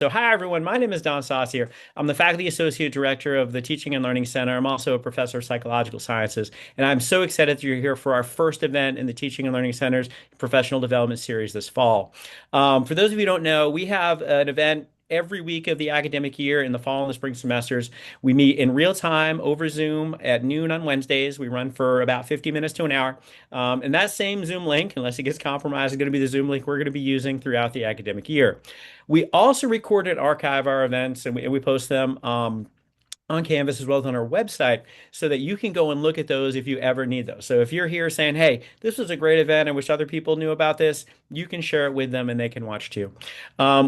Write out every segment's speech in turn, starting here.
So, hi everyone. My name is Don Saucier. I'm the Faculty Associate Director of the Teaching and Learning Center. I'm also a professor of psychological sciences, and I'm so excited that you're here for our first event in the Teaching and Learning Center's Professional Development Series this fall. For those of you who don't know, we have an event every week of the academic year in the fall and the spring semesters. We meet in real time over Zoom at noon on Wednesdays. We run for about 50 minutes to an hour. And that same Zoom link, unless it gets compromised, is going to be the Zoom link we're going to be using throughout the academic year. We also record and archive our events and we post them on Canvas as well as on our website so that you can go and look at those if you ever need those. So if you're here saying, hey, this was a great event, I wish other people knew about this, you can share it with them and they can watch too.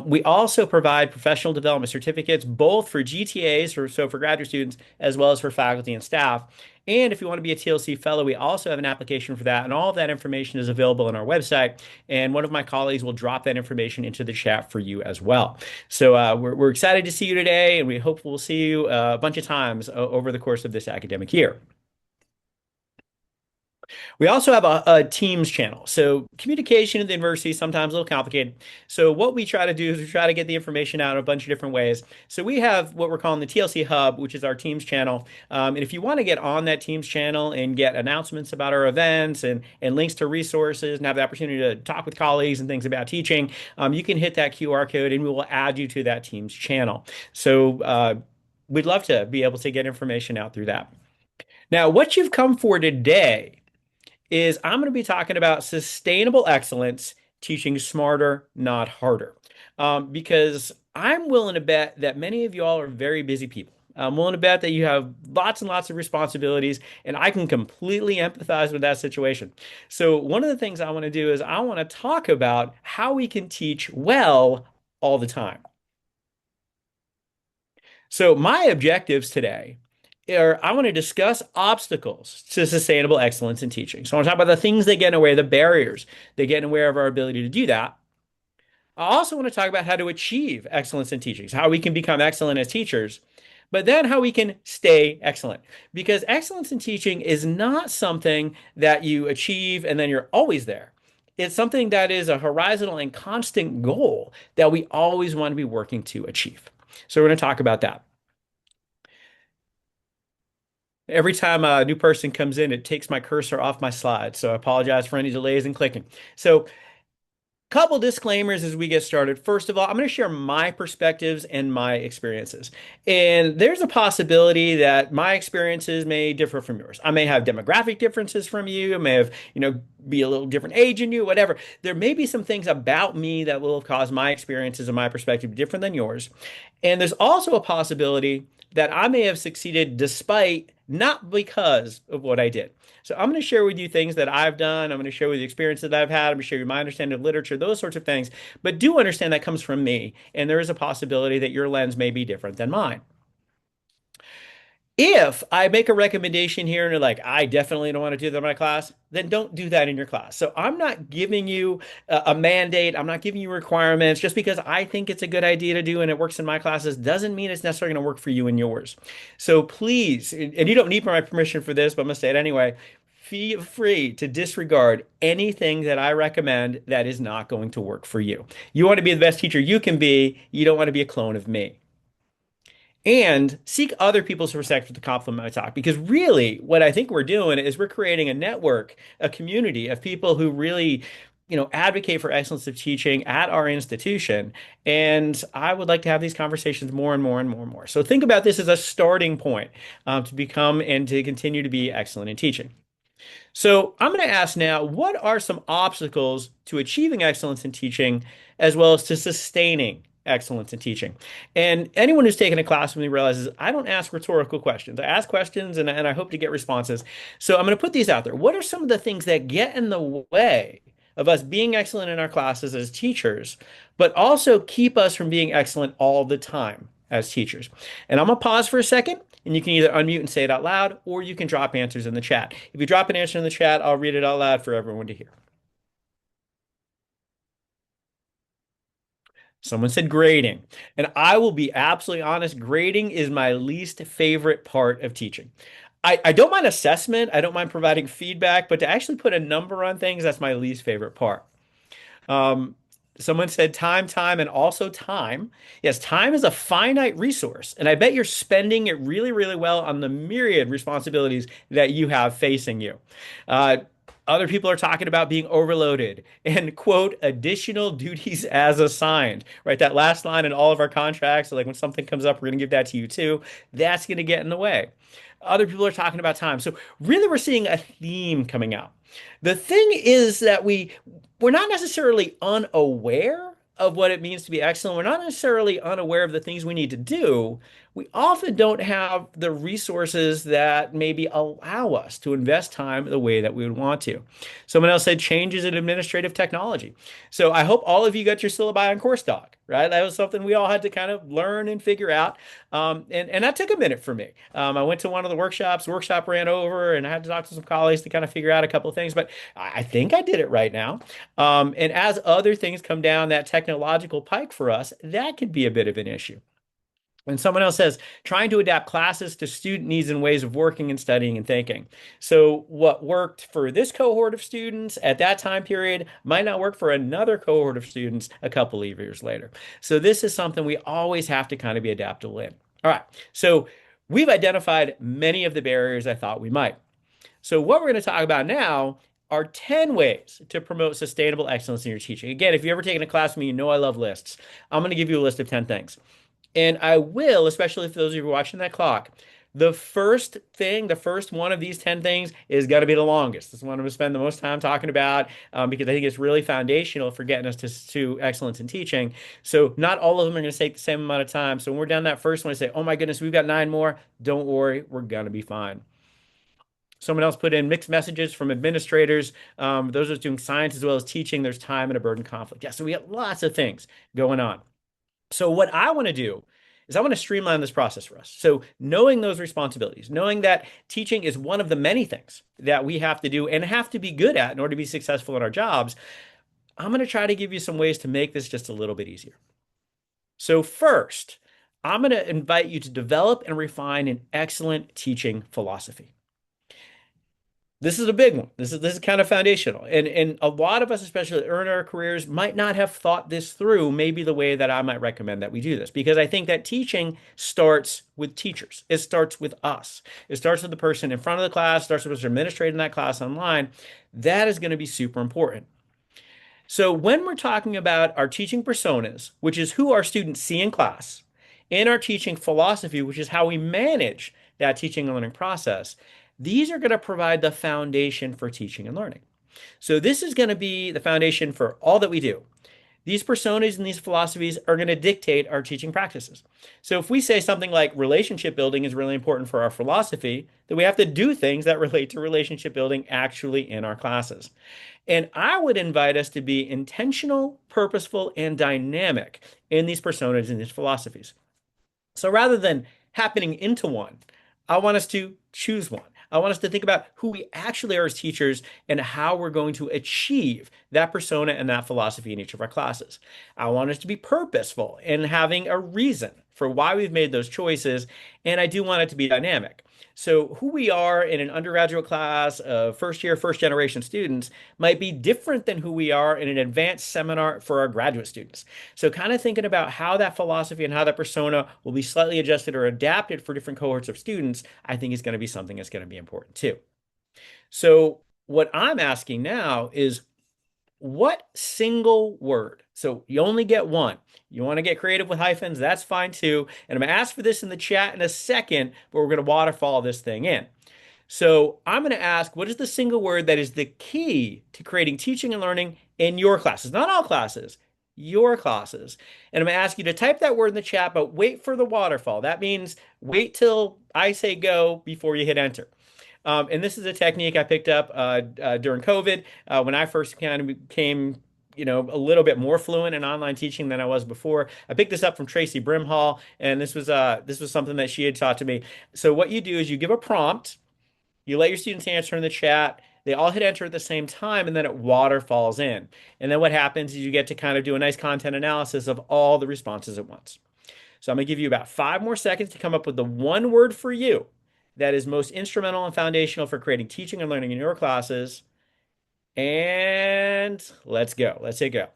We also provide professional development certificates, both for GTAs, so for graduate students, as well as for faculty and staff. And if you want to be a TLC fellow, we also have an application for that. And all of that information is available on our website. And one of my colleagues will drop that information into the chat for you as well. So we're excited to see you today, and we hope we'll see you a bunch of times over the course of this academic year. We also have a Teams channel. So communication at the university is sometimes a little complicated. So what we try to do is we try to get the information out in a bunch of different ways. So we have what we're calling the TLC Hub, which is our Teams channel. And if you want to get on that Teams channel and get announcements about our events and links to resources and have the opportunity to talk with colleagues and things about teaching, you can hit that QR code and we will add you to that Teams channel. So we'd love to be able to get information out through that. Now, what you've come for today is I'm going to be talking about sustainable excellence, teaching smarter, not harder. Because I'm willing to bet that many of you all are very busy people. I'm willing to bet that you have lots and lots of responsibilities, and I can completely empathize with that situation. So, one of the things I want to do is I want to talk about how we can teach well all the time. So, my objectives today are I want to discuss obstacles to sustainable excellence in teaching. So I want to talk about the things that get in the way, the barriers that get in the way of our ability to do that. I also want to talk about how to achieve excellence in teaching, so how we can become excellent as teachers, but then how we can stay excellent. Because excellence in teaching is not something that you achieve and then you're always there. It's something that is a horizontal and constant goal that we always want to be working to achieve. So we're going to talk about that. Every time a new person comes in, it takes my cursor off my slide. So I apologize for any delays in clicking. So, couple disclaimers as we get started. First of all, I'm going to share my perspectives and my experiences. And there's a possibility that my experiences may differ from yours. I may have demographic differences from you. I may have, be a little different age in you, whatever. There may be some things about me that will have caused my experiences and my perspective different than yours. And there's also a possibility that I may have succeeded despite, not because of what I did. So I'm going to share with you things that I've done. I'm going to share with you experiences that I've had. I'm going to share you my understanding of literature, those sorts of things. But do understand that comes from me, and there is a possibility that your lens may be different than mine. If I make a recommendation here and you're like, I definitely don't want to do that in my class, then don't do that in your class. So I'm not giving you a mandate. I'm not giving you requirements. Just because I think it's a good idea to do and it works in my classes doesn't mean it's necessarily going to work for you in yours. So please, and you don't need my permission for this, but I'm going to say it anyway. Feel free to disregard anything that I recommend that is not going to work for you. You want to be the best teacher you can be. You don't want to be a clone of me, and seek other people's perspective to complement my talk. Because really, what I think we're doing is we're creating a network, a community of people who really, advocate for excellence of teaching at our institution. And I would like to have these conversations more and more and more and more. So think about this as a starting point to become and to continue to be excellent in teaching. So I'm going to ask now, what are some obstacles to achieving excellence in teaching as well as to sustaining excellence in teaching? And anyone who's taken a class with me realizes I don't ask rhetorical questions. I ask questions and I hope to get responses. So I'm going to put these out there. What are some of the things that get in the way of us being excellent in our classes as teachers, but also keep us from being excellent all the time as teachers? And I'm going to pause for a second. And you can either unmute and say it out loud, or you can drop answers in the chat. If you drop an answer in the chat, I'll read it out loud for everyone to hear. Someone said grading. And I will be absolutely honest, grading is my least favorite part of teaching. I don't mind assessment, I don't mind providing feedback, but to actually put a number on things, that's my least favorite part. Um, Someone said time, time, and also time. Yes, time is a finite resource, and I bet you're spending it really, really well on the myriad responsibilities that you have facing you. Uh, Other people are talking about being overloaded and quote additional duties as assigned. Right, that last line in all of our contracts, so like when something comes up, we're going to give that to you too. That's going to get in the way. Other people are talking about time. So really, we're seeing a theme coming out. The thing is that we're not necessarily unaware of what it means to be excellent. We're not necessarily unaware of the things we need to do. We often don't have the resources that maybe allow us to invest time the way that we would want to. Someone else said changes in administrative technology. So I hope all of you got your syllabi on course doc, right? That was something we all had to kind of learn and figure out. And that took a minute for me. I went to one of the workshops, workshop ran over, and I had to talk to some colleagues to kind of figure out a couple of things, but I think I did it right now. And as other things come down that technological pike for us, that could be a bit of an issue. And someone else says, trying to adapt classes to student needs and ways of working and studying and thinking. So, what worked for this cohort of students at that time period might not work for another cohort of students a couple of years later. So, this is something we always have to kind of be adaptable in. All right. So, we've identified many of the barriers I thought we might. So, what we're going to talk about now are 10 ways to promote sustainable excellence in your teaching. Again, if you've ever taken a class with me, you know I love lists. I'm going to give you a list of 10 things. And I will, especially for those of you who are watching that clock, the first thing, the first one of these 10 things is going to be the longest. This is one I'm going to spend the most time talking about because I think it's really foundational for getting us to excellence in teaching. So not all of them are going to take the same amount of time. So when we're down that first one, I say, oh my goodness, we've got 9 more. Don't worry, we're going to be fine. Someone else put in mixed messages from administrators. Those are doing science as well as teaching. There's time and a burden conflict. Yeah, so we got lots of things going on. So what I want to do is I want to streamline this process for us. So knowing those responsibilities, knowing that teaching is one of the many things that we have to do and have to be good at in order to be successful in our jobs, I'm going to try to give you some ways to make this just a little bit easier. So first, I'm going to invite you to develop and refine an excellent teaching philosophy. This is a big one. This is kind of foundational. And a lot of us, especially early in our careers, might not have thought this through, maybe the way that I might recommend that we do this. Because I think that teaching starts with teachers. It starts with us. It starts with the person in front of the class, starts with the person administrating that class online. That is going to be super important. So when we're talking about our teaching personas, which is who our students see in class, and our teaching philosophy, which is how we manage that teaching and learning process, these are going to provide the foundation for teaching and learning. So this is going to be the foundation for all that we do. These personas and these philosophies are going to dictate our teaching practices. So if we say something like relationship building is really important for our philosophy, then we have to do things that relate to relationship building actually in our classes. And I would invite us to be intentional, purposeful, and dynamic in these personas and these philosophies. So rather than happening into one, I want us to choose one. I want us to think about who we actually are as teachers and how we're going to achieve that persona and that philosophy in each of our classes. I want us to be purposeful in having a reason for why we've made those choices, and I do want it to be dynamic. So who we are in an undergraduate class of first year, first generation students might be different than who we are in an advanced seminar for our graduate students. So kind of thinking about how that philosophy and how that persona will be slightly adjusted or adapted for different cohorts of students, I think is going to be something that's going to be important too. So what I'm asking now is what single word? So you only get one. You want to get creative with hyphens, that's fine too. And I'm going to ask for this in the chat in a second, but we're going to waterfall this thing in. So I'm going to ask, what is the single word that is the key to creating teaching and learning in your classes? Not all classes, your classes. And I'm going to ask you to type that word in the chat, but wait for the waterfall. That means wait till I say go before you hit enter. And this is a technique I picked up during COVID when I first kind of became, a little bit more fluent in online teaching than I was before. I picked this up from Tracy Brimhall, and this was something that she had taught to me. So what you do is you give a prompt, you let your students answer in the chat. They all hit enter at the same time, and then it waterfalls in. And then what happens is you get to kind of do a nice content analysis of all the responses at once. So I'm going to give you about 5 more seconds to come up with the one word for you that is most instrumental and foundational for creating teaching and learning in your classes. And let's go. Let's hit go.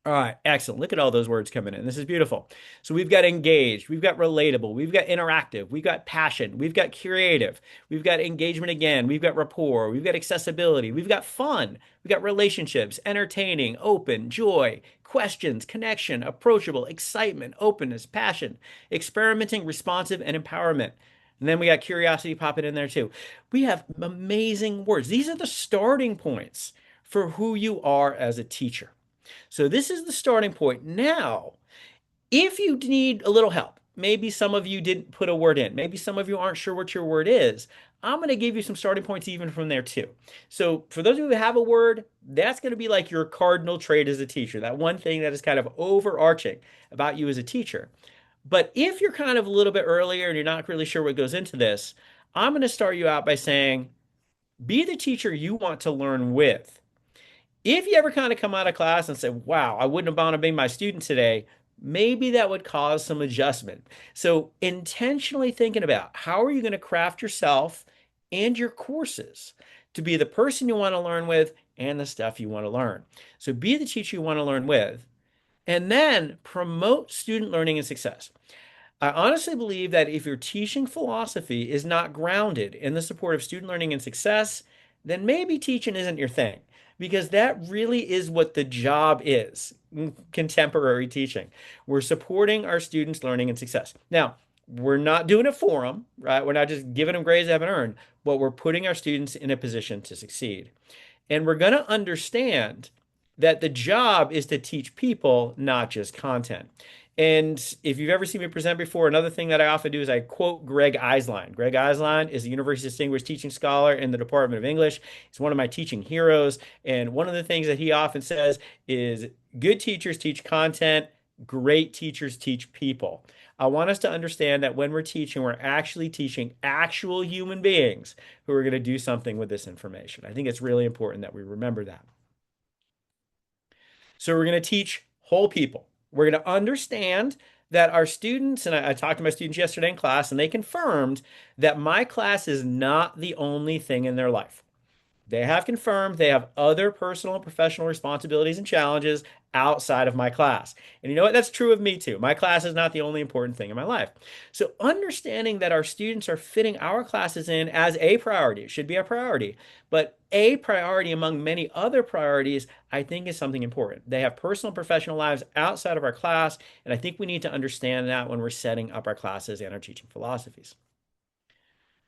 All right, excellent. Look at all those words coming in. This is beautiful. So we've got engaged, we've got relatable, we've got interactive, we've got passion, we've got creative, we've got engagement again, we've got rapport, we've got accessibility, we've got fun, we've got relationships, entertaining, open, joy, questions, connection, approachable, excitement, openness, passion, experimenting, responsive, and empowerment. And then we got curiosity popping in there too. We have amazing words. These are the starting points for who you are as a teacher. So this is the starting point. Now, if you need a little help, maybe some of you didn't put a word in, maybe some of you aren't sure what your word is, I'm going to give you some starting points even from there too. So for those of you who have a word, that's going to be like your cardinal trait as a teacher, that one thing that is kind of overarching about you as a teacher. But if you're kind of a little bit earlier and you're not really sure what goes into this, I'm going to start you out by saying, be the teacher you want to learn with. If you ever kind of come out of class and say, wow, I wouldn't have wanted to be my student today, maybe that would cause some adjustment. So intentionally thinking about how are you going to craft yourself and your courses to be the person you want to learn with and the stuff you want to learn. So be the teacher you want to learn with, and then promote student learning and success. I honestly believe that if your teaching philosophy is not grounded in the support of student learning and success, then maybe teaching isn't your thing, because that really is what the job is in contemporary teaching. We're supporting our students' learning and success. Now, we're not doing it for them, right? We're not just giving them grades they haven't earned, but we're putting our students in a position to succeed. And we're going to understand that the job is to teach people, not just content. And if you've ever seen me present before, another thing that I often do is I quote Greg Eislein. Greg Eislein is a University Distinguished Teaching Scholar in the Department of English. He's one of my teaching heroes. And one of the things that he often says is good teachers teach content, great teachers teach people. I want us to understand that when we're teaching, we're actually teaching actual human beings who are going to do something with this information. I think it's really important that we remember that. So we're going to teach whole people. We're going to understand that our students, and I talked to my students yesterday in class, and they confirmed that my class is not the only thing in their life. They have confirmed they have other personal and professional responsibilities and challenges outside of my class. And you know what? That's true of me too. My class is not the only important thing in my life. So understanding that our students are fitting our classes in as a priority, it should be a priority, but a priority among many other priorities, I think is something important. They have personal and professional lives outside of our class, and I think we need to understand that when we're setting up our classes and our teaching philosophies.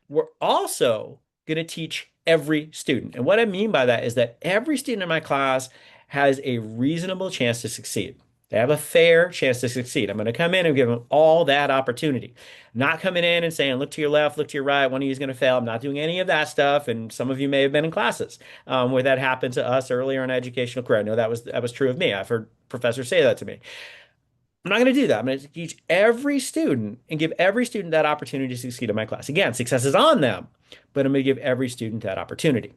We're also going to teach every student. And what I mean by that is that every student in my class has a reasonable chance to succeed. They have a fair chance to succeed. I'm going to come in and give them all that opportunity. I'm not coming in and saying, look to your left, look to your right, one of you is going to fail. I'm not doing any of that stuff. And some of you may have been in classes where that happened to us earlier in educational career. I know that was true of me. I've heard professors say that to me. I'm not going to do that. I'm going to teach every student and give every student that opportunity to succeed in my class. Again, success is on them, but I'm going to give every student that opportunity.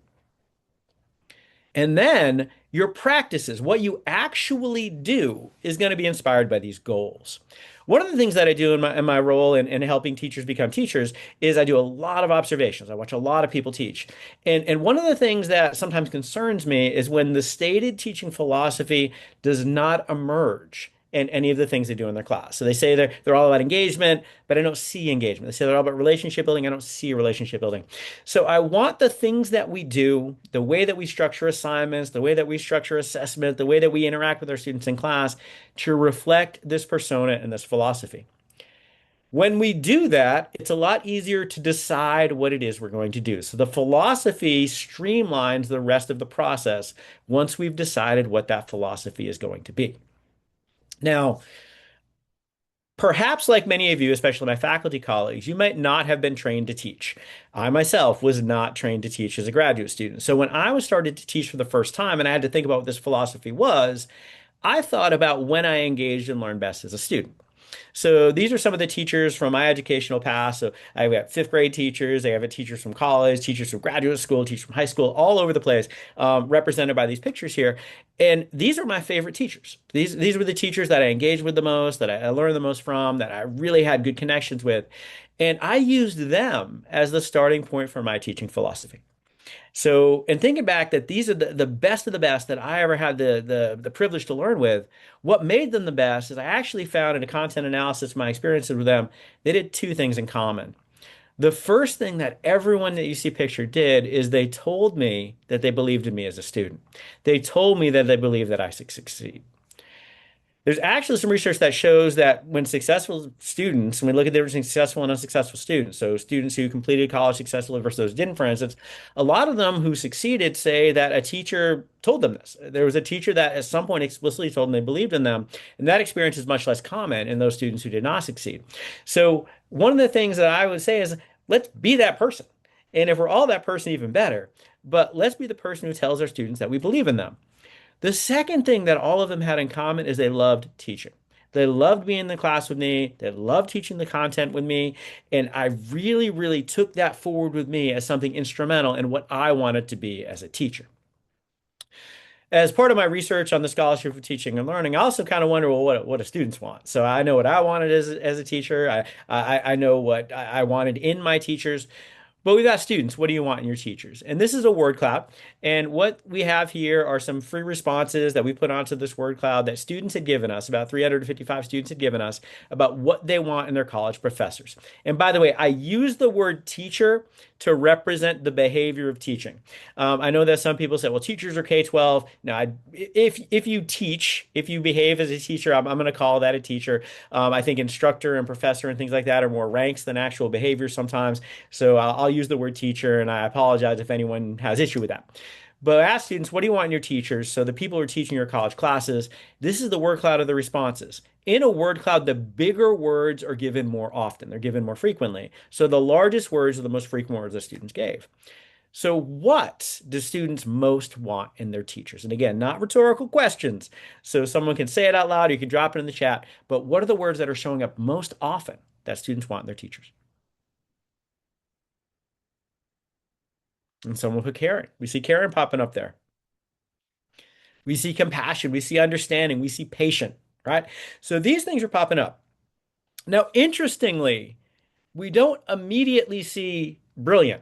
And then your practices, what you actually do, is going to be inspired by these goals. One of the things that I do in my role in helping teachers become teachers is I do a lot of observations. I watch a lot of people teach. And one of the things that sometimes concerns me is when the stated teaching philosophy does not emerge in any of the things they do in their class. So they say they're all about engagement, but I don't see engagement. They say they're all about relationship building. I don't see relationship building. So I want the things that we do, the way that we structure assignments, the way that we structure assessment, the way that we interact with our students in class to reflect this persona and this philosophy. When we do that, it's a lot easier to decide what it is we're going to do. So the philosophy streamlines the rest of the process once we've decided what that philosophy is going to be. Now, perhaps like many of you, especially my faculty colleagues, you might not have been trained to teach. I myself was not trained to teach as a graduate student. So when I was started to teach for the first time and I had to think about what this philosophy was, I thought about when I engaged and learned best as a student. So these are some of the teachers from my educational past. So I've got fifth grade teachers, I have teachers from college, teachers from graduate school, teachers from high school, all over the place, represented by these pictures here. And these are my favorite teachers. These were the teachers that I engaged with the most, that I learned the most from, that I really had good connections with. And I used them as the starting point for my teaching philosophy. So, and thinking back that these are the best of the best that I ever had the privilege to learn with, what made them the best is I actually found in a content analysis of my experiences with them, they did two things in common. The first thing that everyone that you see pictured did is they told me that they believed in me as a student. They told me that they believe that I succeed. There's actually some research that shows that when successful students, when we look at the difference between successful and unsuccessful students, so students who completed college successfully versus those who didn't, for instance, a lot of them who succeeded say that a teacher told them this. There was a teacher that at some point explicitly told them they believed in them, and that experience is much less common in those students who did not succeed. So one of the things that I would say is let's be that person. And if we're all that person, even better. But let's be the person who tells our students that we believe in them. The second thing that all of them had in common is they loved teaching. They loved being in the class with me. They loved teaching the content with me. And I really, really took that forward with me as something instrumental in what I wanted to be as a teacher. As part of my research on the scholarship for teaching and learning, I also kind of wonder, well, what do students want? So I know what I wanted as a teacher. I know what I wanted in my teachers. But we've got students. What do you want in your teachers? And this is a word cloud. And what we have here are some free responses that we put onto this word cloud that students had given us, about 355 students had given us about what they want in their college professors. And by the way, I use the word teacher to represent the behavior of teaching. I know that some people say, well, teachers are K-12. No, if you teach, if you behave as a teacher, I'm going to call that a teacher. I think instructor and professor and things like that are more ranks than actual behavior sometimes. So I'll use the word teacher, and I apologize if anyone has issue with that. But ask students, what do you want in your teachers? So the people who are teaching your college classes, this is the word cloud of the responses. In a word cloud, the bigger words are given more often. They're given more frequently. So the largest words are the most frequent words that students gave. So what do students most want in their teachers? And again, not rhetorical questions. So someone can say it out loud, you can drop it in the chat, but what are the words that are showing up most often that students want in their teachers? And someone put Karen. We see Karen popping up there. We see compassion. We see understanding. We see patient, right? So these things are popping up. Now, interestingly, we don't immediately see brilliant,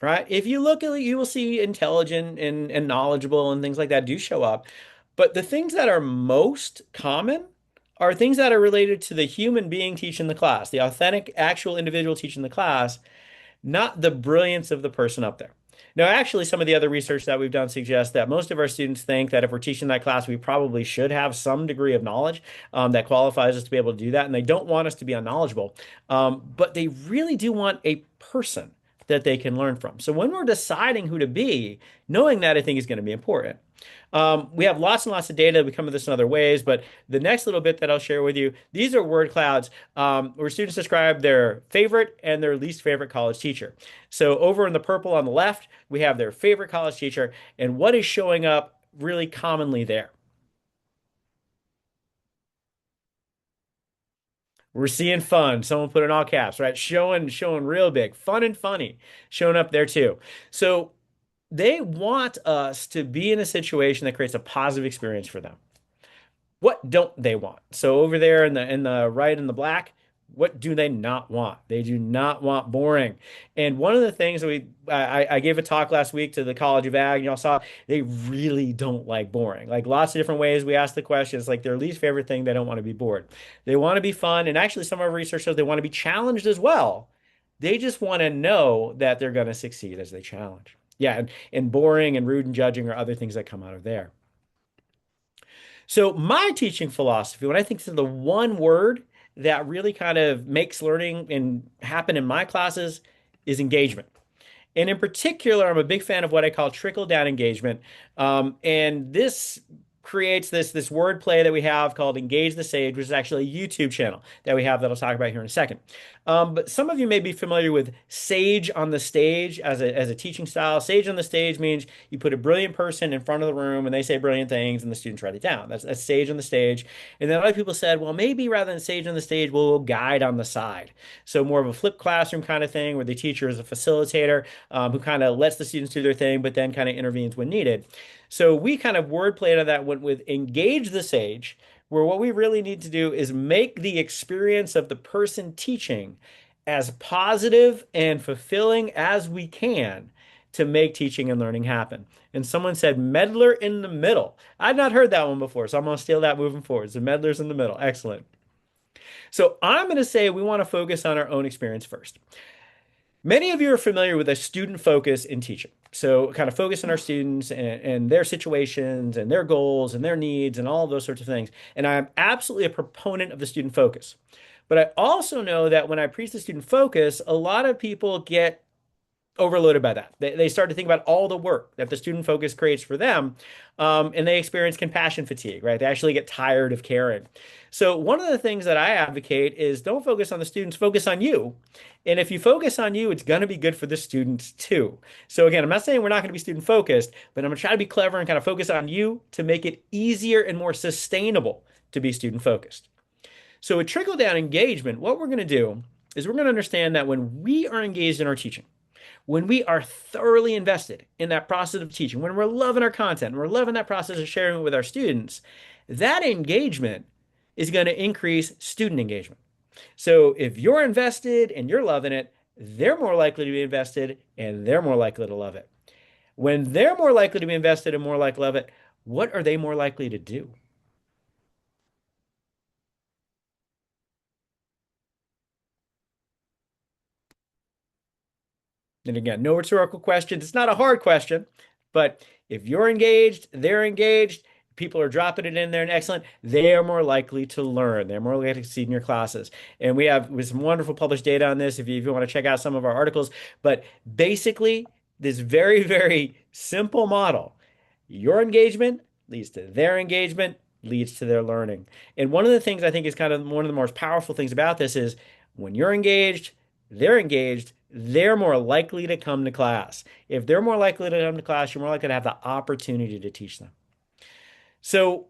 right? If you look at it, you will see intelligent and knowledgeable and things like that do show up. But the things that are most common are things that are related to the human being teaching the class, the authentic, actual individual teaching the class, not the brilliance of the person up there. Now, actually, some of the other research that we've done suggests that most of our students think that if we're teaching that class, we probably should have some degree of knowledge that qualifies us to be able to do that. And they don't want us to be unknowledgeable, but they really do want a person that they can learn from. So when we're deciding who to be, knowing that I think is going to be important. We have lots and lots of data. We come to this in other ways, but the next little bit that I'll share with you, these are word clouds where students describe their favorite and their least favorite college teacher. So over in the purple on the left, we have their favorite college teacher and what is showing up really commonly there. We're seeing fun. Someone put in all caps, right? Showing real big. Fun and funny showing up there too. So they want us to be in a situation that creates a positive experience for them. What don't they want? So over there in the right in the black, what do they not want? They do not want boring. And one of the things that I gave a talk last week to the College of Ag, and y'all saw they really don't like boring. Like lots of different ways we ask the questions, like their least favorite thing, they don't want to be bored. They want to be fun, and actually some of our research shows they want to be challenged as well. They just want to know that they're going to succeed as they challenge. Yeah, and boring and rude and judging are other things that come out of there. So my teaching philosophy, when I think of the one word that really kind of makes learning and happen in my classes is engagement. And in particular, I'm a big fan of what I call trickle down engagement. And this creates this wordplay that we have called Engage the Sage, which is actually a YouTube channel that we have that I'll talk about here in a second. But some of you may be familiar with sage on the stage as a teaching style. Sage on the stage means you put a brilliant person in front of the room and they say brilliant things and the students write it down. That's sage on the stage. And then other people said, well, maybe rather than sage on the stage, we'll guide on the side. So more of a flipped classroom kind of thing where the teacher is a facilitator who kind of lets the students do their thing, but then kind of intervenes when needed. So we kind of wordplay to that went with engage the sage, where what we really need to do is make the experience of the person teaching as positive and fulfilling as we can to make teaching and learning happen. And someone said meddler in the middle. I'd not heard that one before, so I'm going to steal that moving forward. So meddlers in the middle. Excellent. So I'm going to say we want to focus on our own experience first. Many of you are familiar with a student focus in teaching. So kind of focus on our students and their situations and their goals and their needs and all of those sorts of things. And I'm absolutely a proponent of the student focus. But I also know that when I preach the student focus, a lot of people get overloaded by that. They start to think about all the work that the student focus creates for them, and they experience compassion fatigue, right? They actually get tired of caring. So one of the things that I advocate is don't focus on the students, focus on you. And if you focus on you, it's going to be good for the students too. So again, I'm not saying we're not going to be student focused, but I'm going to try to be clever and kind of focus on you to make it easier and more sustainable to be student focused. So with trickle down engagement, what we're going to do is we're going to understand that when we are engaged in our teaching, when we are thoroughly invested in that process of teaching, when we're loving our content, we're loving that process of sharing it with our students, that engagement is going to increase student engagement. So if you're invested and you're loving it, they're more likely to be invested and they're more likely to love it. When they're more likely to be invested and more likely to love it, what are they more likely to do? And again, no rhetorical questions. It's not a hard question, but if you're engaged, they're engaged, people are dropping it in there and excellent, they are more likely to learn. They're more likely to succeed in your classes. And we have with some wonderful published data on this if you want to check out some of our articles. But basically, this very, very simple model, your engagement leads to their engagement, leads to their learning. And one of the things I think is kind of one of the most powerful things about this is when you're engaged, they're more likely to come to class. If they're more likely to come to class, you're more likely to have the opportunity to teach them. So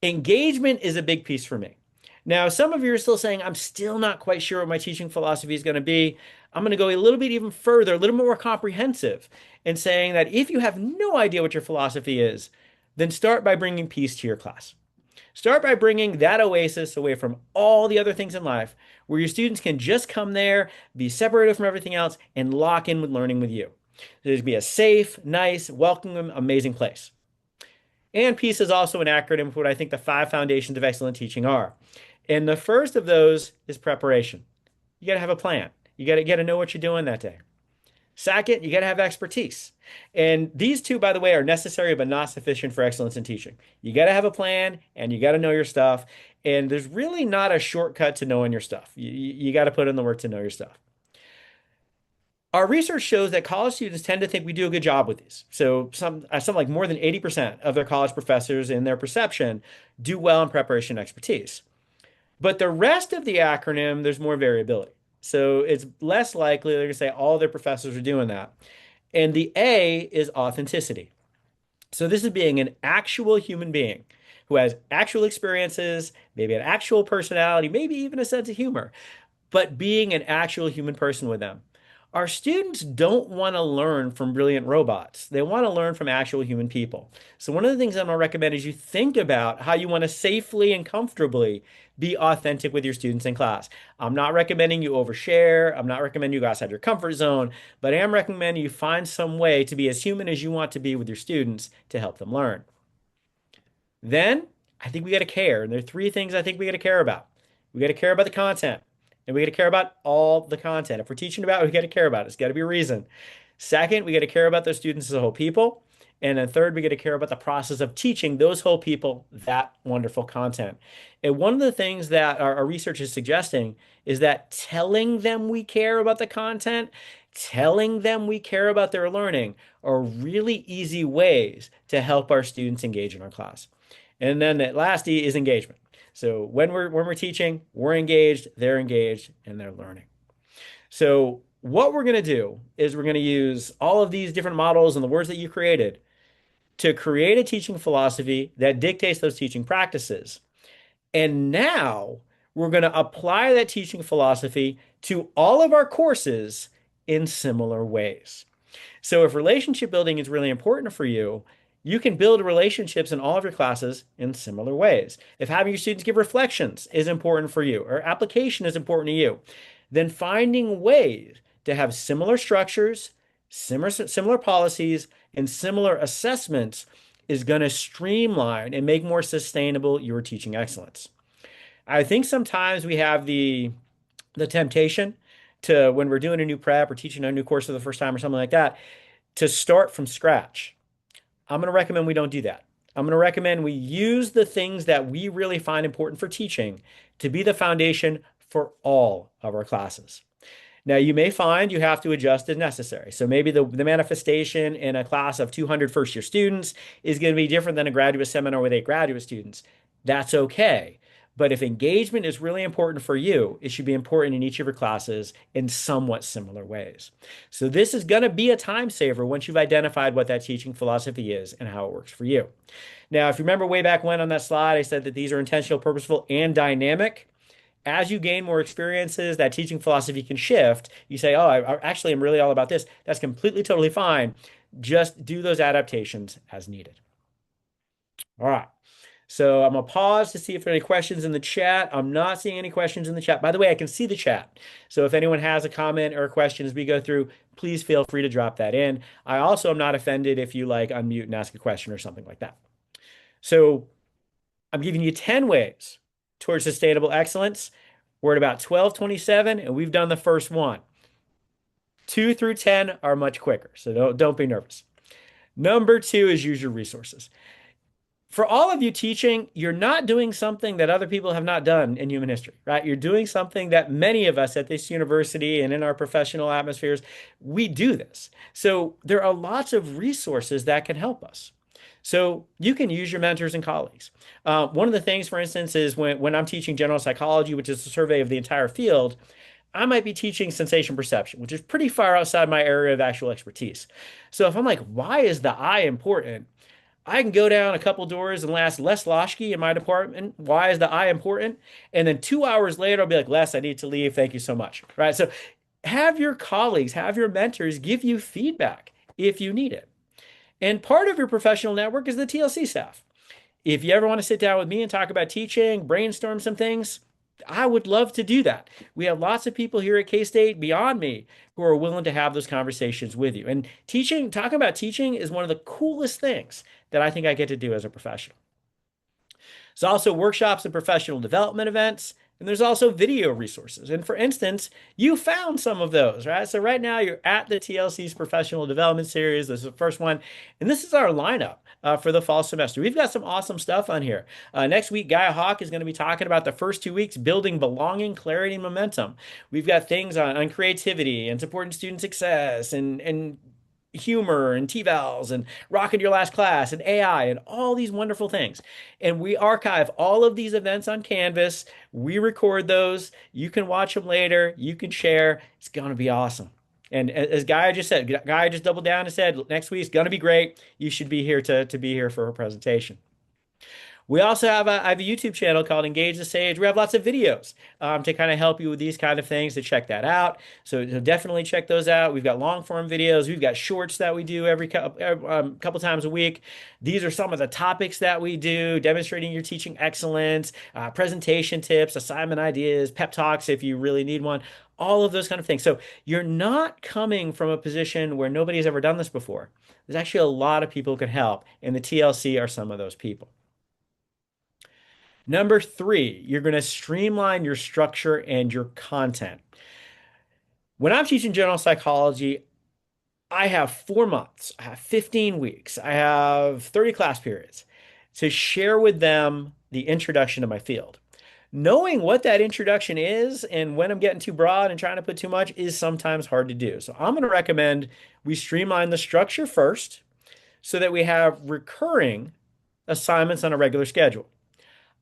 engagement is a big piece for me. Now, some of you are still saying, I'm still not quite sure what my teaching philosophy is going to be. I'm going to go a little bit even further, a little more comprehensive, and saying that if you have no idea what your philosophy is, then start by bringing peace to your class. Start by bringing that oasis away from all the other things in life where your students can just come there, be separated from everything else, and lock in with learning with you. There's be a safe, nice, welcoming, amazing place. And peace is also an acronym for what I think the five foundations of excellent teaching are. And the first of those is preparation. You got to have a plan. You got to know what you're doing that day. Second, you got to have expertise. And these two, by the way, are necessary but not sufficient for excellence in teaching. You got to have a plan and you got to know your stuff. And there's really not a shortcut to knowing your stuff. You got to put in the work to know your stuff. Our research shows that college students tend to think we do a good job with these. So some like more than 80% of their college professors in their perception do well in preparation and expertise. But the rest of the acronym, there's more variability. So it's less likely they're going to say all their professors are doing that. And the A is authenticity. So this is being an actual human being who has actual experiences, maybe an actual personality, maybe even a sense of humor, but being an actual human person with them. Our students don't want to learn from brilliant robots. They want to learn from actual human people. So one of the things I'm going to recommend is you think about how you want to safely and comfortably be authentic with your students in class. I'm not recommending you overshare. I'm not recommending you go outside your comfort zone, but I am recommending you find some way to be as human as you want to be with your students to help them learn. Then I think we got to care. And there are three things I think we got to care about. We got to care about the content. And we got to care about all the content. If we're teaching about it, we got to care about it. It's got to be a reason. Second, we got to care about those students as a whole people. And then third, we got to care about the process of teaching those whole people that wonderful content. And one of the things that our research is suggesting is that telling them we care about the content, telling them we care about their learning are really easy ways to help our students engage in our class. And then the last E is engagement. So when we're teaching, we're engaged, and they're learning. So what we're going to do is we're going to use all of these different models and the words that you created to create a teaching philosophy that dictates those teaching practices. And now we're going to apply that teaching philosophy to all of our courses in similar ways. So if relationship building is really important for you, you can build relationships in all of your classes in similar ways. If having your students give reflections is important for you, or application is important to you, then finding ways to have similar structures, similar policies and similar assessments is going to streamline and make more sustainable your teaching excellence. I think sometimes we have the temptation to, when we're doing a new prep or teaching a new course for the first time or something like that, to start from scratch. I'm going to recommend we don't do that. I'm going to recommend we use the things that we really find important for teaching to be the foundation for all of our classes. Now, you may find you have to adjust as necessary. So maybe the manifestation in a class of 200 first-year students is going to be different than a graduate seminar with 8 graduate students. That's okay. But if engagement is really important for you, it should be important in each of your classes in somewhat similar ways. So this is going to be a time saver once you've identified what that teaching philosophy is and how it works for you. Now, if you remember way back when on that slide, I said that these are intentional, purposeful, and dynamic. As you gain more experiences, that teaching philosophy can shift. You say, oh, I actually am really all about this. That's completely, totally fine. Just do those adaptations as needed. All right. So I'm gonna pause to see if there are any questions in the chat. I'm not seeing any questions in the chat. By the way, I can see the chat. So if anyone has a comment or a question as we go through, please feel free to drop that in. I also am not offended if you like unmute and ask a question or something like that. So I'm giving you 10 ways towards sustainable excellence. We're at about 12:27 and we've done the first one. 2 through 10 are much quicker, so don't be nervous. Number 2 is use your resources. For all of you teaching, you're not doing something that other people have not done in human history, right? You're doing something that many of us at this university and in our professional atmospheres, we do this. So there are lots of resources that can help us. So you can use your mentors and colleagues. One of the things, for instance, is when I'm teaching general psychology, which is a survey of the entire field, I might be teaching sensation perception, which is pretty far outside my area of actual expertise. So if I'm like, why is the eye important? I can go down a couple doors and ask Les Loschke in my department, why is the eye important? And then 2 hours later, I'll be like, Les, I need to leave. Thank you so much. Right. So have your colleagues, have your mentors give you feedback if you need it. And part of your professional network is the TLC staff. If you ever want to sit down with me and talk about teaching, brainstorm some things, I would love to do that. We have lots of people here at K-State beyond me who are willing to have those conversations with you. And teaching, talking about teaching is one of the coolest things that I think I get to do as a professional. There's also workshops and professional development events, and there's also video resources. And for instance, you found some of those, right? So right now you're at the TLC's Professional Development Series. This is the first one, and this is our lineup for the fall semester. We've got some awesome stuff on here. Next week, Guy Hawk is going to be talking about the first 2 weeks building belonging, clarity, and momentum. We've got things on creativity and supporting student success and humor and T-vals and rocking your last class and AI and all these wonderful things. And we archive all of these events on Canvas. We record those. You can watch them later. You can share. It's going to be awesome. And as Guy just said, Guy just doubled down and said, next week's going to be great. You should be here to be here for her presentation. We also have I have a YouTube channel called Engage the Sage. We have lots of videos to kind of help you with these kind of things, to check that out. So definitely check those out. We've got long form videos. We've got shorts that we do every couple times a week. These are some of the topics that we do, demonstrating your teaching excellence, presentation tips, assignment ideas, pep talks if you really need one, all of those kind of things. So you're not coming from a position where nobody's ever done this before. There's actually a lot of people who can help, and the TLC are some of those people. Number 3, you're going to streamline your structure and your content. When I'm teaching general psychology, I have 4 months, I have 15 weeks, I have 30 class periods to share with them the introduction to my field. Knowing what that introduction is and when I'm getting too broad and trying to put too much is sometimes hard to do. So I'm going to recommend we streamline the structure first so that we have recurring assignments on a regular schedule.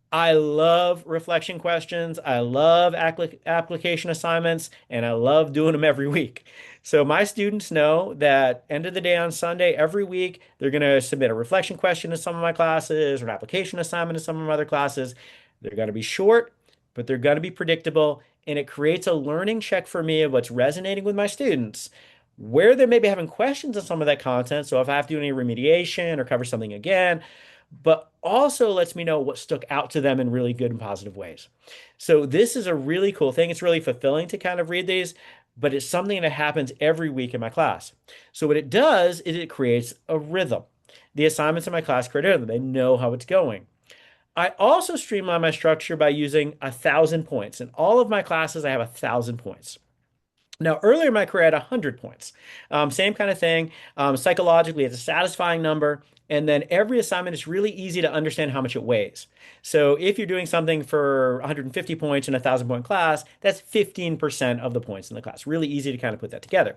I love reflection questions. I love application assignments, and I love doing them every week. So my students know that end of the day on Sunday, every week, they're going to submit a reflection question to some of my classes or an application assignment to some of my other classes. They're going to be short, but they're going to be predictable, and it creates a learning check for me of what's resonating with my students, where they may be having questions on some of that content. So if I have to do any remediation or cover something again, but also lets me know what stuck out to them in really good and positive ways. So this is a really cool thing. It's really fulfilling to kind of read these, but it's something that happens every week in my class. So what it does is it creates a rhythm. The assignments in my class create a rhythm. They know how it's going. I also streamline my structure by using 1,000 points. In all of my classes, I have 1,000 points. Now, earlier in my career, I had 100 points. Same kind of thing. Psychologically, it's a satisfying number. And then every assignment is really easy to understand how much it weighs. So if you're doing something for 150 points in a 1,000 point class, that's 15% of the points in the class. Really easy to kind of put that together.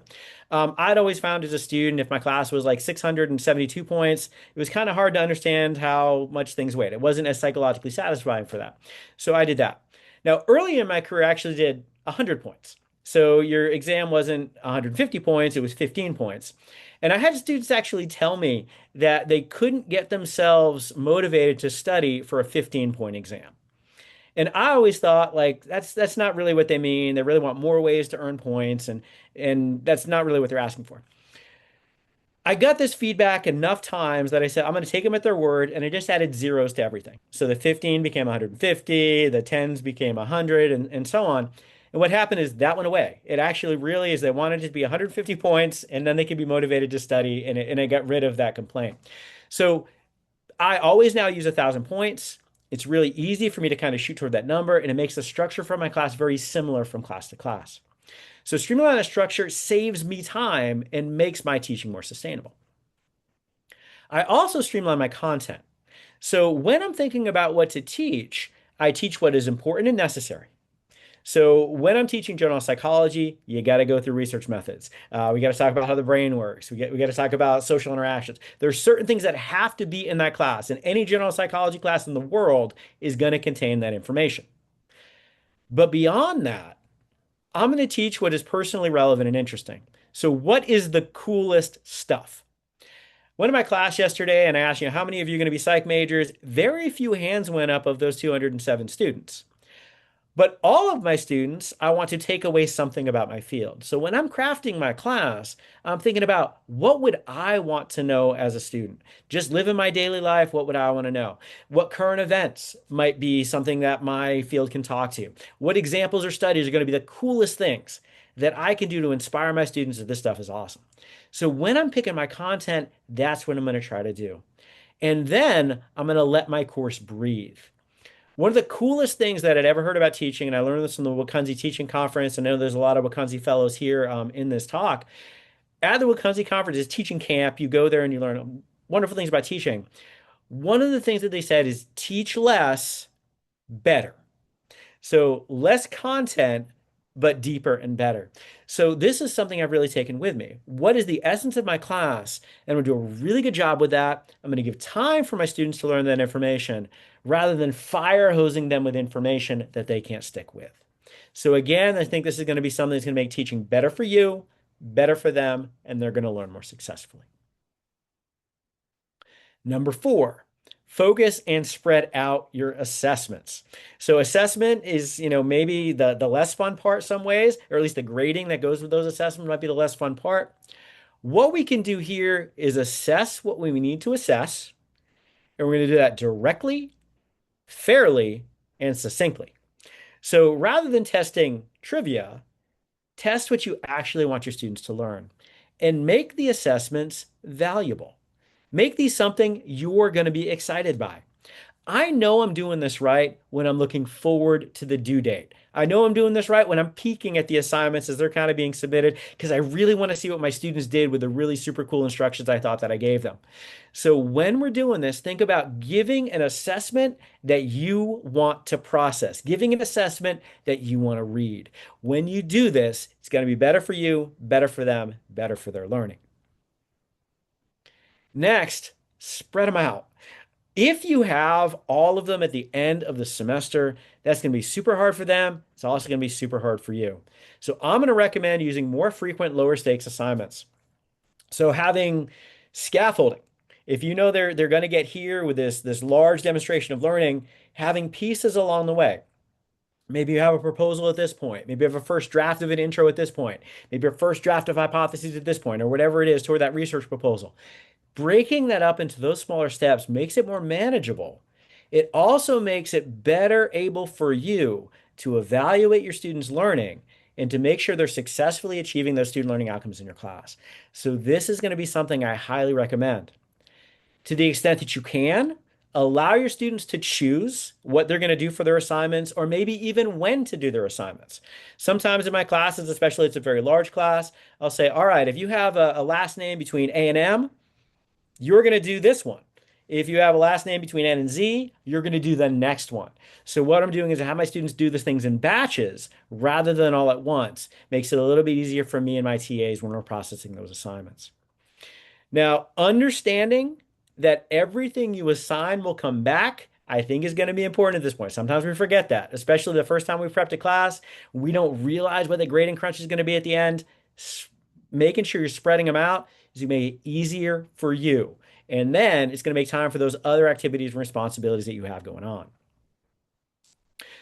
I'd always found as a student, if my class was like 672 points, it was kind of hard to understand how much things weighed. It wasn't as psychologically satisfying for that. So I did that. Now, early in my career, I actually did 100 points. So your exam wasn't 150 points, it was 15 points. And I had students actually tell me that they couldn't get themselves motivated to study for a 15-point exam. And I always thought like that's not really what they mean. They really want more ways to earn points and that's not really what they're asking for. I got this feedback enough times that I said, I'm going to take them at their word. And I just added zeros to everything. So the 15 became 150, the 10s became 100, and so on. And what happened is that went away. It actually really is they wanted it to be 150 points and then they could be motivated to study. And it got rid of that complaint. So I always now use 1,000 points. It's really easy for me to kind of shoot toward that number. And it makes the structure for my class very similar from class to class. So streamlining structure saves me time and makes my teaching more sustainable. I also streamline my content. So when I'm thinking about what to teach, I teach what is important and necessary. So when I'm teaching general psychology, you got to go through research methods. We got to talk about how the brain works. We got to talk about social interactions. There's certain things that have to be in that class, and any general psychology class in the world is going to contain that information. But beyond that, I'm going to teach what is personally relevant and interesting. So what is the coolest stuff? Went to my class yesterday and I asked, how many of you are going to be psych majors? Very few hands went up of those 207 students. But all of my students, I want to take away something about my field. So when I'm crafting my class, I'm thinking about what would I want to know as a student? Just live in my daily life, what would I want to know? What current events might be something that my field can talk to? What examples or studies are going to be the coolest things that I can do to inspire my students that this stuff is awesome? So when I'm picking my content, that's what I'm going to try to do. And then I'm going to let my course breathe. One of the coolest things that I'd ever heard about teaching, and I learned this from the Wakunzi Teaching Conference. I know there's a lot of Wakunzi fellows here in this talk. At the Wakunzi Conference is teaching camp. You go there and you learn wonderful things about teaching. One of the things that they said is teach less, better. So less content, but deeper and better. So this is something I've really taken with me. What is the essence of my class? And I'm going to do a really good job with that. I'm going to give time for my students to learn that information rather than fire hosing them with information that they can't stick with. So again, I think this is going to be something that's going to make teaching better for you, better for them, and they're going to learn more successfully. Number 4, focus and spread out your assessments. So assessment is, maybe the less fun part some ways, or at least the grading that goes with those assessments might be the less fun part. What we can do here is assess what we need to assess, and we're going to do that directly, fairly, and succinctly. So rather than testing trivia, test what you actually want your students to learn and make the assessments valuable. Make these something you're going to be excited by. I know I'm doing this right when I'm looking forward to the due date. I know I'm doing this right when I'm peeking at the assignments as they're kind of being submitted because I really want to see what my students did with the really super cool instructions I thought that I gave them. So when we're doing this, think about giving an assessment that you want to process, giving an assessment that you want to read. When you do this, it's going to be better for you, better for them, better for their learning. Next, spread them out. If you have all of them at the end of the semester, that's going to be super hard for them. It's also going to be super hard for you. So I'm going to recommend using more frequent lower stakes assignments. So having scaffolding. If you know they're going to get here with this large demonstration of learning, having pieces along the way. Maybe you have a proposal at this point. Maybe you have a first draft of an intro at this point. Maybe your first draft of hypotheses at this point, or whatever it is toward that research proposal. Breaking that up into those smaller steps makes it more manageable. It also makes it better able for you to evaluate your students' learning and to make sure they're successfully achieving those student learning outcomes in your class. So this is going to be something I highly recommend. To the extent that you can, allow your students to choose what they're going to do for their assignments or maybe even when to do their assignments. Sometimes in my classes, especially if it's a very large class, I'll say, all right, if you have a last name between A and M, you're going to do this one. If you have a last name between N and Z, you're going to do the next one. So what I'm doing is I have my students do these things in batches rather than all at once. Makes it a little bit easier for me and my TAs when we're processing those assignments. Now, understanding that everything you assign will come back, I think is going to be important at this point. Sometimes we forget that, especially the first time we prepped a class, we don't realize what the grading crunch is going to be at the end. Making sure you're spreading them out is going to make it easier for you. And then it's going to make time for those other activities and responsibilities that you have going on.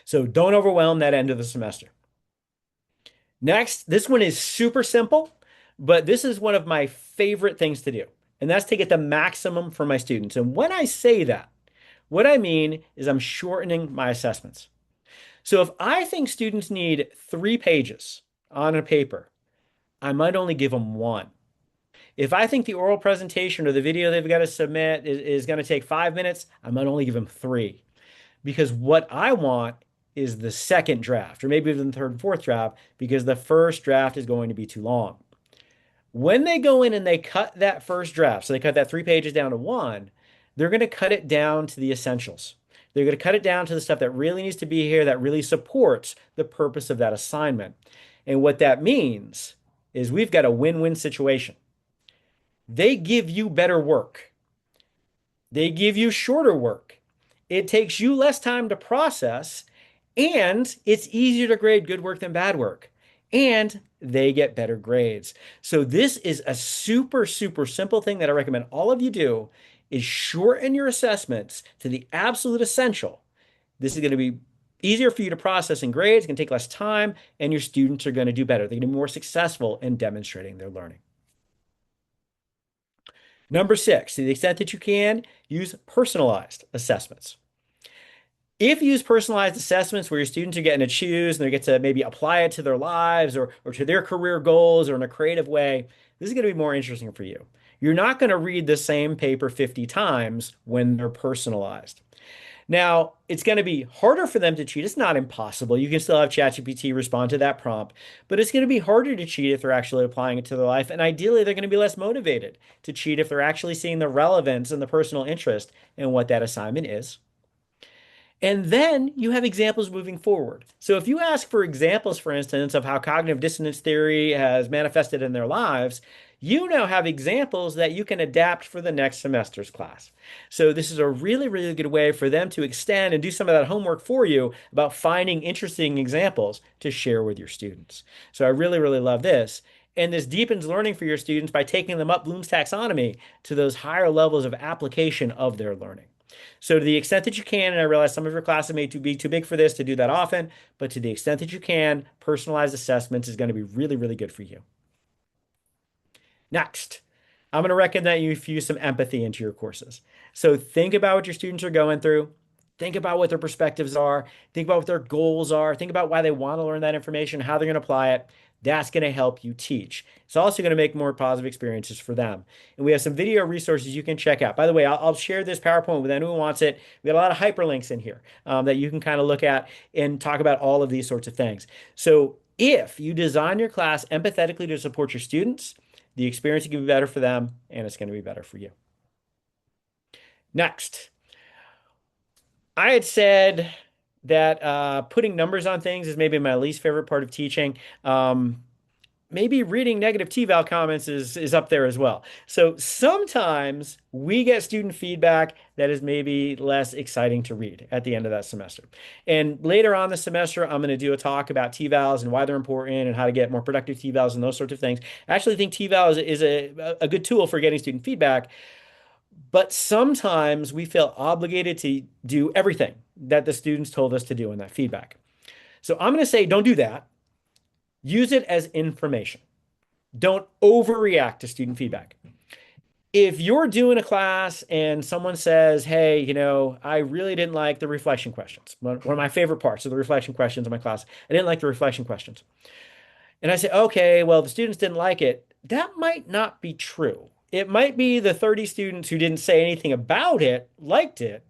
So don't overwhelm that end of the semester. Next, this one is super simple, but this is one of my favorite things to do, and that's to get the maximum from my students. And when I say that, what I mean is I'm shortening my assessments. So if I think students need 3 pages on a paper, I might only give them 1. If I think the oral presentation or the video they've got to submit is going to take 5 minutes, I might only give them 3. Because what I want is the second draft, or maybe even the third and fourth draft, because the first draft is going to be too long. When they go in and they cut that first draft, so they cut that 3 pages down to 1, they're going to cut it down to the essentials. They're going to cut it down to the stuff that really needs to be here, that really supports the purpose of that assignment. And what that means is we've got a win-win situation. They give you better work. They give you shorter work. It takes you less time to process, and it's easier to grade good work than bad work. And they get better grades. So this is a super, super simple thing that I recommend all of you do is shorten your assessments to the absolute essential. This is going to be easier for you to process and grade. It's going to take less time, and your students are going to do better. They're going to be more successful in demonstrating their learning. Number 6, to the extent that you can, use personalized assessments. If you use personalized assessments where your students are getting to choose and they get to maybe apply it to their lives or to their career goals or in a creative way, this is going to be more interesting for you. You're not going to read the same paper 50 times when they're personalized. Now, it's going to be harder for them to cheat. It's not impossible. You can still have ChatGPT respond to that prompt, but it's going to be harder to cheat if they're actually applying it to their life. And ideally, they're going to be less motivated to cheat if they're actually seeing the relevance and the personal interest in what that assignment is. And then you have examples moving forward. So if you ask for examples, for instance, of how cognitive dissonance theory has manifested in their lives, you now have examples that you can adapt for the next semester's class. So this is a really, really good way for them to extend and do some of that homework for you about finding interesting examples to share with your students. So I really, really love this. And this deepens learning for your students by taking them up Bloom's taxonomy to those higher levels of application of their learning. So to the extent that you can, and I realize some of your classes may be too big for this to do that often, but to the extent that you can, personalized assessments is going to be really, really good for you. Next, I'm going to recommend that you infuse some empathy into your courses. So think about what your students are going through. Think about what their perspectives are. Think about what their goals are. Think about why they want to learn that information, how they're going to apply it. That's going to help you teach. It's also going to make more positive experiences for them. And we have some video resources you can check out. By the way, I'll share this PowerPoint with anyone who wants it. We got a lot of hyperlinks in here that you can kind of look at and talk about all of these sorts of things. So if you design your class empathetically to support your students, the experience is going to be better for them, and it's going to be better for you. Next, I had said that putting numbers on things is maybe my least favorite part of teaching. Maybe reading negative T-val comments is up there as well. So sometimes we get student feedback that is maybe less exciting to read at the end of that semester. And later on the semester, I'm going to do a talk about T-vals and why they're important and how to get more productive T-vals and those sorts of things. I actually think T-val is a good tool for getting student feedback. But sometimes we feel obligated to do everything that the students told us to do in that feedback. So I'm going to say don't do that. Use it as information. Don't overreact to student feedback. If you're doing a class and someone says, hey, I really didn't like the reflection questions. One of my favorite parts of the reflection questions in my class. I didn't like the reflection questions. And I say, okay, well, the students didn't like it. That might not be true. It might be the 30 students who didn't say anything about it liked it,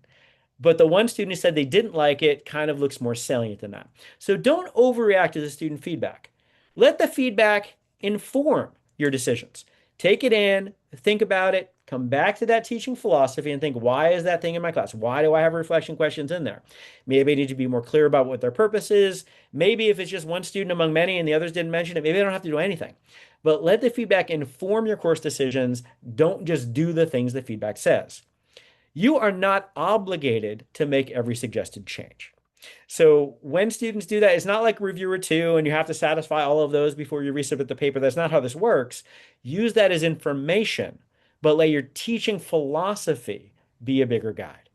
but the one student who said they didn't like it kind of looks more salient than that. So don't overreact to the student feedback. Let the feedback inform your decisions. Take it in, think about it, come back to that teaching philosophy and think, why is that thing in my class? Why do I have reflection questions in there? Maybe I need to be more clear about what their purpose is. Maybe if it's just one student among many and the others didn't mention it, maybe I don't have to do anything. But let the feedback inform your course decisions. Don't just do the things the feedback says. You are not obligated to make every suggested change. So when students do that, it's not like reviewer two and you have to satisfy all of those before you resubmit the paper. That's not how this works. Use that as information, but let your teaching philosophy be a bigger guide.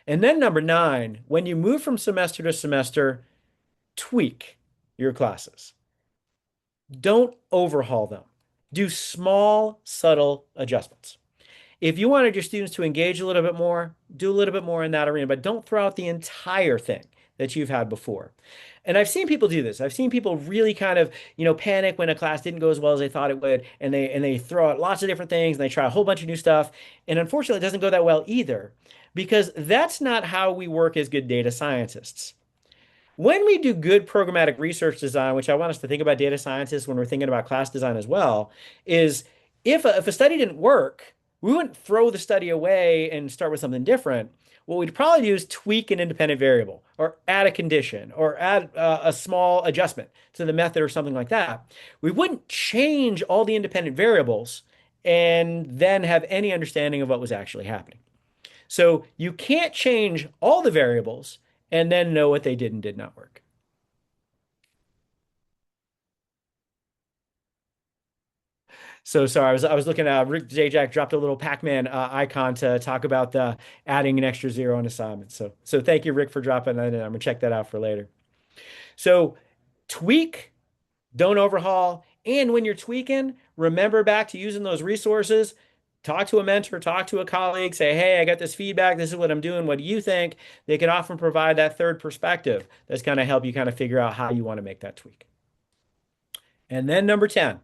And then number nine, when you move from semester to semester, tweak your classes. Don't overhaul them. Do small, subtle adjustments. If you wanted your students to engage a little bit more, do a little bit more in that arena, but don't throw out the entire thing that you've had before. And I've seen people do this. I've seen people really kind of, panic when a class didn't go as well as they thought it would, and they throw out lots of different things and they try a whole bunch of new stuff. And unfortunately, it doesn't go that well either, because that's not how we work as good data scientists. When we do good programmatic research design, which I want us to think about data scientists when we're thinking about class design as well, is if a study didn't work, we wouldn't throw the study away and start with something different. What we'd probably do is tweak an independent variable or add a condition or add a small adjustment to the method or something like that. We wouldn't change all the independent variables and then have any understanding of what was actually happening. So you can't change all the variables and then know what they did and did not work. So sorry, I was looking at Rick Zajac dropped a little Pac-Man icon to talk about the adding an extra zero on assignments. So thank you, Rick, for dropping that in. I'm gonna check that out for later. So tweak, don't overhaul, and when you're tweaking, remember back to using those resources. Talk to a mentor, talk to a colleague, say, hey, I got this feedback. This is what I'm doing. What do you think? They can often provide that third perspective that's going to help you kind of figure out how you want to make that tweak. And then number 10,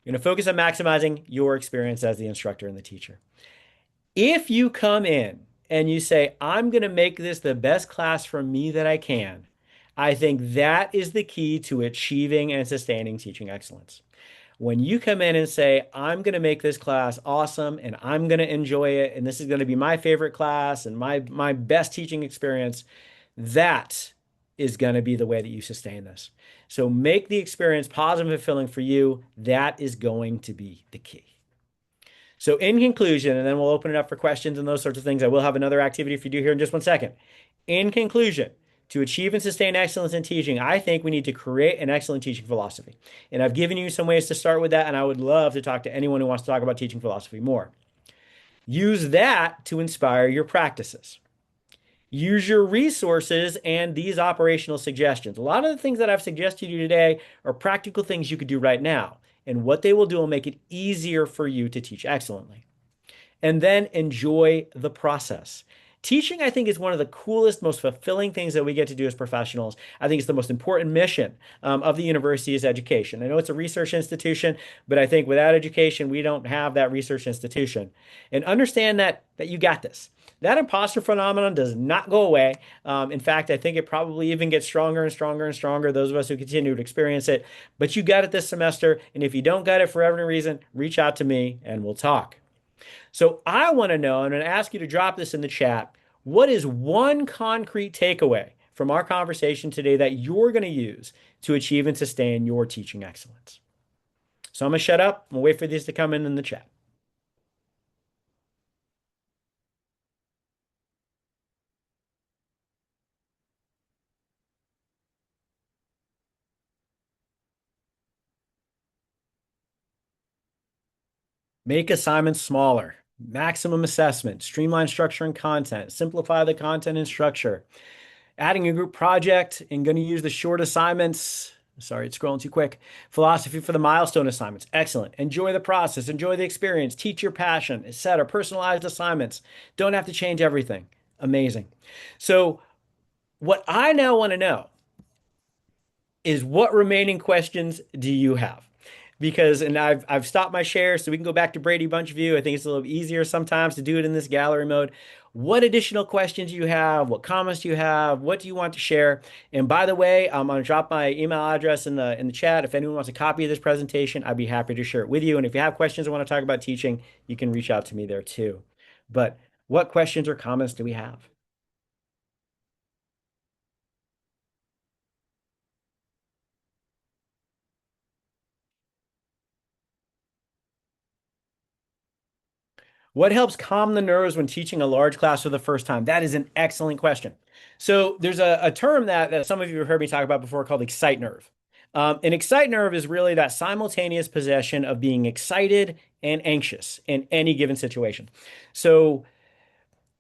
you're going to focus on maximizing your experience as the instructor and the teacher. If you come in and you say, I'm going to make this the best class for me that I can, I think that is the key to achieving and sustaining teaching excellence. When you come in and say, I'm going to make this class awesome and I'm going to enjoy it, and this is going to be my favorite class and my best teaching experience, that is going to be the way that you sustain this. So make the experience positive and fulfilling for you. That is going to be the key. So in conclusion, and then we'll open it up for questions and those sorts of things. I will have another activity for you to do here in just one second. In conclusion, to achieve and sustain excellence in teaching, I think we need to create an excellent teaching philosophy. And I've given you some ways to start with that, and I would love to talk to anyone who wants to talk about teaching philosophy more. Use that to inspire your practices. Use your resources and these operational suggestions. A lot of the things that I've suggested to you today are practical things you could do right now. And what they will do will make it easier for you to teach excellently. And then enjoy the process. Teaching, I think, is one of the coolest, most fulfilling things that we get to do as professionals. I think it's the most important mission of the university is education. I know it's a research institution, but I think without education, we don't have that research institution. And understand that you got this. That imposter phenomenon does not go away. In fact, I think it probably even gets stronger and stronger and stronger, those of us who continue to experience it. But you got it this semester. And if you don't got it for every reason, reach out to me and we'll talk. So I want to know, and I'm going to ask you to drop this in the chat. What is one concrete takeaway from our conversation today that you're going to use to achieve and sustain your teaching excellence? So I'm going to shut up. I'm going to wait for these to come in the chat. Make assignments smaller, maximum assessment, streamline structure and content, simplify the content and structure, adding a group project and going to use the short assignments. Sorry, it's scrolling too quick. Philosophy for the milestone assignments. Excellent. Enjoy the process, enjoy the experience, teach your passion, etc. Personalized assignments. Don't have to change everything. Amazing. So, what I now want to know is what remaining questions do you have? Because, and I've stopped my share, so we can go back to Brady Bunch view. I think it's a little easier sometimes to do it in this gallery mode. What additional questions do you have? What comments do you have? What do you want to share? And by the way, I'm going to drop my email address in the chat. If anyone wants a copy of this presentation, I'd be happy to share it with you. And if you have questions or want to talk about teaching, you can reach out to me there too. But what questions or comments do we have? What helps calm the nerves when teaching a large class for the first time? That is an excellent question. So there's a term that some of you have heard me talk about before called excite nerve. An excite nerve is really that simultaneous possession of being excited and anxious in any given situation. So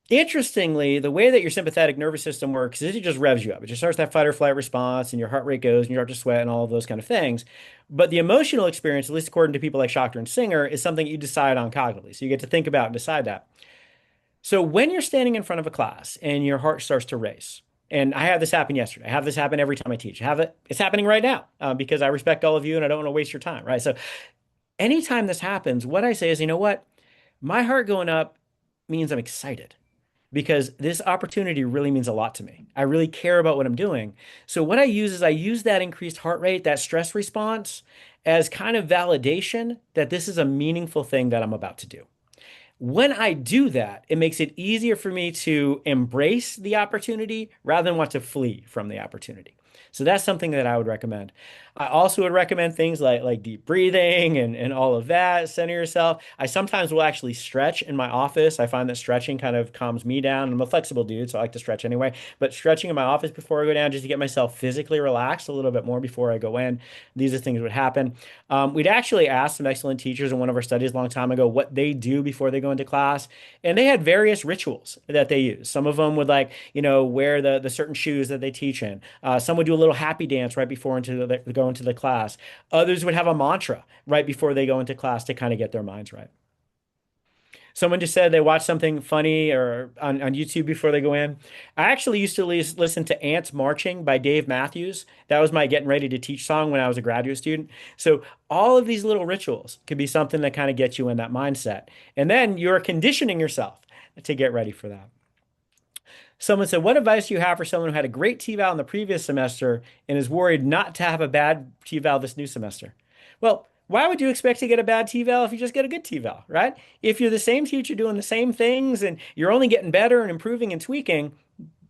interestingly, the way that your sympathetic nervous system works is it just revs you up. It just starts that fight or flight response, and your heart rate goes, and you start to sweat, and all of those kind of things. But the emotional experience, at least according to people like Schachter and Singer, is something you decide on cognitively. So you get to think about and decide that. So when you're standing in front of a class and your heart starts to race, and I had this happen yesterday. I have this happen every time I teach. I have it. It's happening right now because I respect all of you and I don't want to waste your time, right? So anytime this happens, what I say is, you know what? My heart going up means I'm excited because this opportunity really means a lot to me. I really care about what I'm doing. So what I use is I use that increased heart rate, that stress response as kind of validation that this is a meaningful thing that I'm about to do. When I do that, it makes it easier for me to embrace the opportunity rather than want to flee from the opportunity. So that's something that I would recommend. I also would recommend things like deep breathing and all of that, center yourself. I sometimes will actually stretch in my office. I find that stretching kind of calms me down. I'm a flexible dude, so I like to stretch anyway. But stretching in my office before I go down just to get myself physically relaxed a little bit more before I go in. These are things that would happen. We'd actually asked some excellent teachers in one of our studies a long time ago what they do before they go into class, and they had various rituals that they use. Some of them would wear the certain shoes that they teach in. Some would do a little happy dance right before go into the class. Others would have a mantra right before they go into class to kind of get their minds right. Someone just said they watch something funny or on YouTube before they go in. I actually used to listen to Ants Marching by Dave Matthews. That was my getting ready to teach song when I was a graduate student. So all of these little rituals could be something that kind of gets you in that mindset. And then you're conditioning yourself to get ready for that. Someone said, what advice do you have for someone who had a great T-val in the previous semester and is worried not to have a bad T-val this new semester? Well, why would you expect to get a bad T-val if you just get a good T-val, right? If you're the same teacher doing the same things and you're only getting better and improving and tweaking,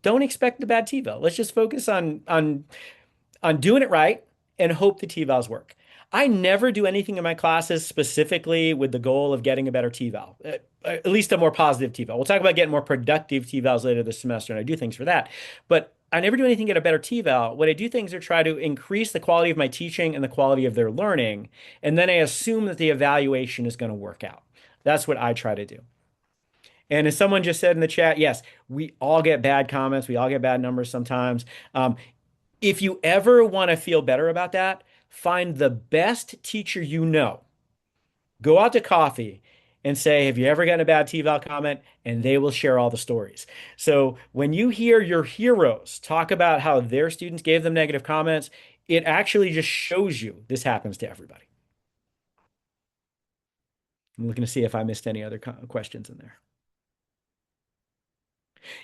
don't expect the bad T-val. Let's just focus on doing it right and hope the T-vals work. I never do anything in my classes specifically with the goal of getting a better T-val, at least a more positive T-val. We'll talk about getting more productive T-vals later this semester, and I do things for that. But I never do anything to get a better T-val. What I do things are try to increase the quality of my teaching and the quality of their learning, and then I assume that the evaluation is going to work out. That's what I try to do. And as someone just said in the chat, yes, we all get bad comments. We all get bad numbers sometimes. If you ever want to feel better about that, find the best teacher you know. Go out to coffee and say, have you ever gotten a bad T-Val comment? And they will share all the stories. So when you hear your heroes talk about how their students gave them negative comments, it actually just shows you this happens to everybody. I'm looking to see if I missed any other questions in there.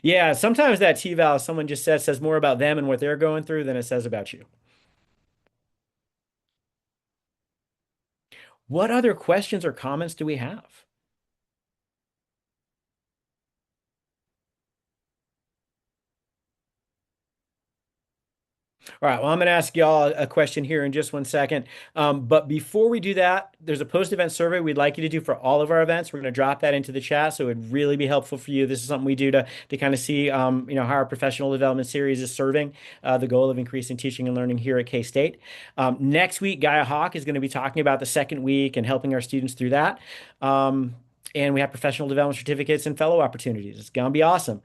Yeah, sometimes that T-Val, someone just says more about them and what they're going through than it says about you. What other questions or comments do we have? All right, well, I'm going to ask y'all a question here in just one second. But before we do that, there's a post-event survey we'd like you to do for all of our events. We're going to drop that into the chat, so it'd really be helpful for you. This is something we do to kind of see, how our professional development series is serving the goal of increasing teaching and learning here at K-State. Next week, Gaia Hawk is going to be talking about the second week and helping our students through that. And we have professional development certificates and fellow opportunities. It's going to be awesome.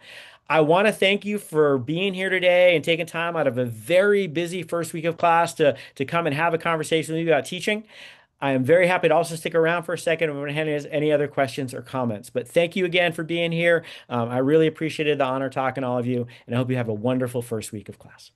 I want to thank you for being here today and taking time out of a very busy first week of class to come and have a conversation with me about teaching. I am very happy to also stick around for a second if anyone has any other questions or comments. But thank you again for being here. I really appreciated the honor talking to all of you, and I hope you have a wonderful first week of class.